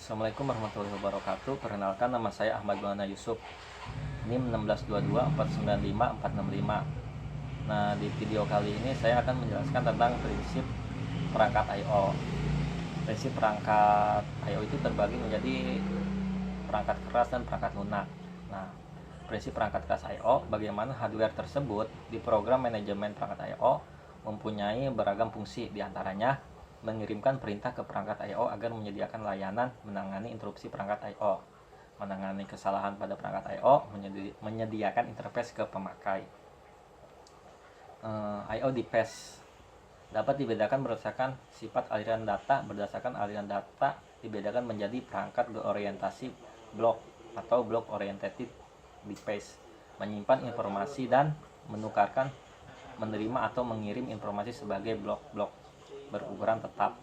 Assalamualaikum warahmatullahi wabarakatuh. Perkenalkan, nama saya Ahmad Maulana Yusuf, NIM 162249545. Nah, di video kali ini saya akan menjelaskan tentang prinsip perangkat I/O. Prinsip perangkat I/O itu terbagi menjadi perangkat keras dan perangkat lunak. Nah, prinsip perangkat keras I/O, bagaimana hardware tersebut di program manajemen perangkat I/O mempunyai beragam fungsi, diantaranya mengirimkan perintah ke perangkat I/O agar menyediakan layanan, menangani interupsi perangkat I/O, menangani kesalahan pada perangkat I/O, menyediakan interface ke pemakai. I/O device dapat dibedakan berdasarkan sifat aliran data. Berdasarkan aliran data dibedakan menjadi perangkat berorientasi blok atau block oriented device, menyimpan informasi dan menukarkan, menerima atau mengirim informasi sebagai blok-blok berukuran tetap.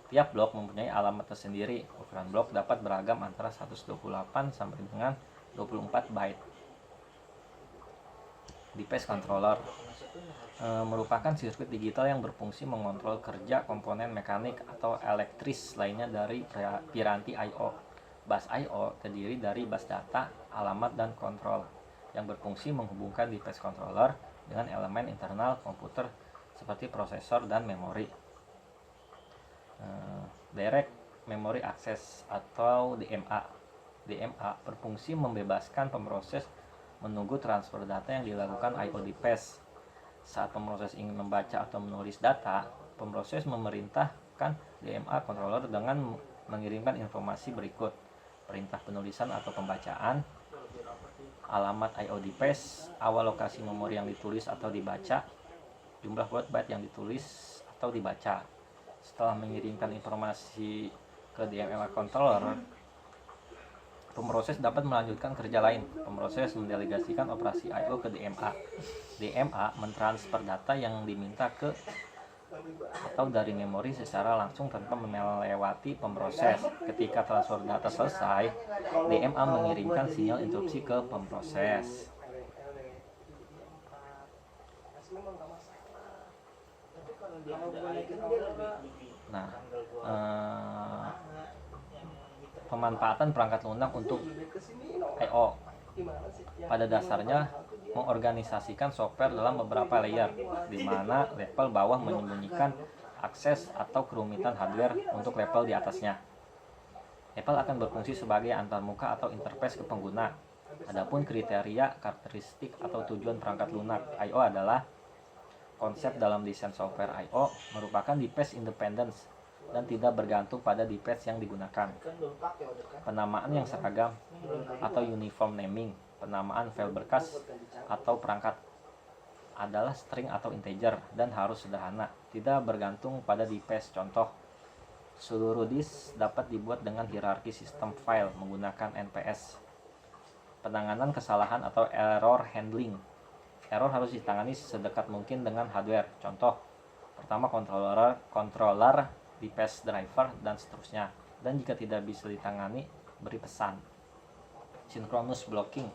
Tiap blok mempunyai alamat tersendiri. Ukuran blok dapat beragam antara 128 sampai dengan 24 byte. Device controller merupakan sirkuit digital yang berfungsi mengontrol kerja komponen mekanik atau elektris lainnya dari piranti I/O. Bus I/O terdiri dari bus data, alamat, dan kontrol yang berfungsi menghubungkan device controller dengan elemen internal komputer seperti prosesor dan memori. Direct Memory Access atau DMA. DMA berfungsi membebaskan pemroses menunggu transfer data yang dilakukan I/O device. Saat pemroses ingin membaca atau menulis data, pemroses memerintahkan DMA controller dengan mengirimkan informasi berikut: perintah penulisan atau pembacaan, alamat I/O device, awal lokasi memori yang ditulis atau dibaca, jumlah word byte yang ditulis atau dibaca. Setelah mengirimkan informasi ke DMA controller, pemroses dapat melanjutkan kerja lain. Pemroses mendelegasikan operasi I/O ke DMA. DMA mentransfer data yang diminta ke atau dari memori secara langsung tanpa melewati pemroses. Ketika transfer data selesai, DMA mengirimkan sinyal interupsi ke pemroses. Nah, pemanfaatan perangkat lunak untuk I/O pada dasarnya mengorganisasikan software dalam beberapa layer, di mana level bawah menyembunyikan akses atau kerumitan hardware untuk level di atasnya. Level akan berfungsi sebagai antarmuka atau interface ke pengguna. Adapun kriteria, karakteristik, atau tujuan perangkat lunak I/O adalah konsep dalam desain software I/O merupakan device independence dan tidak bergantung pada device yang digunakan. Penamaan yang seragam atau uniform naming. Penamaan file berkas atau perangkat adalah string atau integer dan harus sederhana, tidak bergantung pada device. Contoh, seluruh disk dapat dibuat dengan hierarki sistem file menggunakan NPS. Penanganan kesalahan atau error handling. Error harus ditangani sedekat mungkin dengan hardware. Contoh, pertama controller, device driver, dan seterusnya. Dan jika tidak bisa ditangani, beri pesan. Synchronous blocking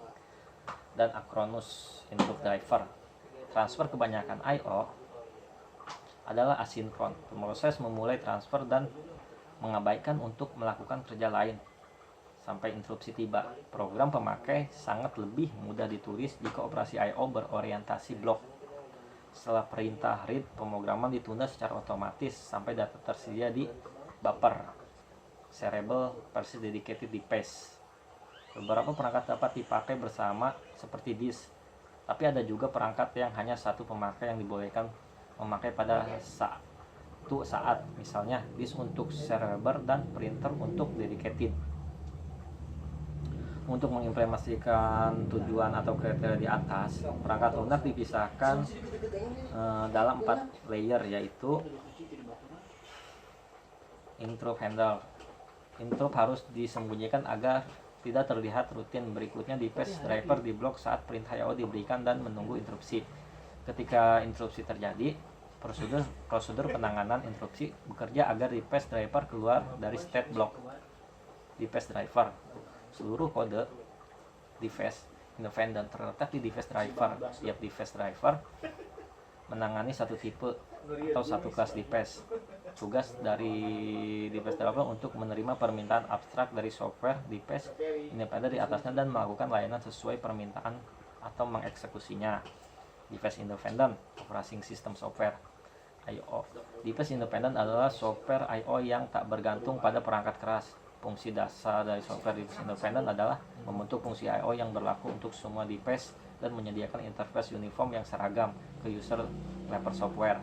dan asynchronous input driver. Transfer kebanyakan I/O adalah asinkron. Pemroses memulai transfer dan mengabaikan untuk melakukan kerja lain sampai interupsi tiba. Program pemakai sangat lebih mudah ditulis jika operasi I/O berorientasi blok. Setelah perintah read, pemrograman ditunda secara otomatis sampai data tersedia di buffer Serial Persistent Dedicated Device. Beberapa perangkat dapat dipakai bersama seperti disk, tapi ada juga perangkat yang hanya satu pemakai yang dibolehkan memakai pada satu saat, misalnya disk untuk server dan printer untuk dedicated. Untuk mengimplementasikan tujuan atau kriteria di atas, perangkat lunak dipisahkan dalam 4 layer, yaitu interrupt handler. Interrupt harus disembunyikan agar tidak terlihat rutin. Berikutnya device driver di blok saat perintah I/O diberikan dan menunggu interupsi. Ketika interupsi terjadi, prosedur penanganan interupsi bekerja agar device driver keluar dari state block. Device driver. Seluruh kode device independent terletak di device driver. Setiap device driver menangani satu tipe atau satu kelas device. Tugas dari device developer untuk menerima permintaan abstrak dari software device independen di atasnya dan melakukan layanan sesuai permintaan atau mengeksekusinya. Device independent operating system software I/O. Device independent adalah software I/O yang tak bergantung pada perangkat keras. Fungsi dasar dari software device independent adalah membentuk fungsi I/O yang berlaku untuk semua device dan menyediakan interface uniform yang seragam ke user level software.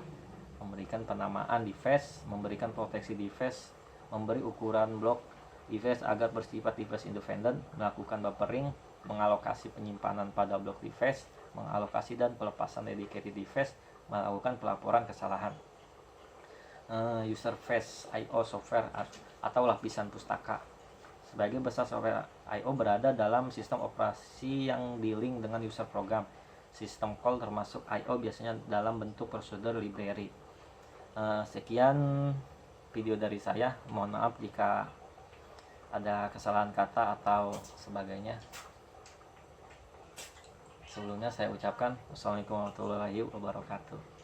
Memberikan penamaan device, memberikan proteksi device, memberi ukuran blok device agar bersifat device independent, melakukan buffering, mengalokasi penyimpanan pada blok device, mengalokasi dan pelepasan dedicated device, melakukan pelaporan kesalahan. User face I/O software atau lapisan pustaka. Sebagai besar software I/O berada dalam sistem operasi yang di-link dengan user program. Sistem call termasuk I/O biasanya dalam bentuk prosedur library. Sekian video dari saya. Mohon maaf jika ada kesalahan kata atau sebagainya. Sebelumnya saya ucapkan wassalamualaikum warahmatullahi wabarakatuh.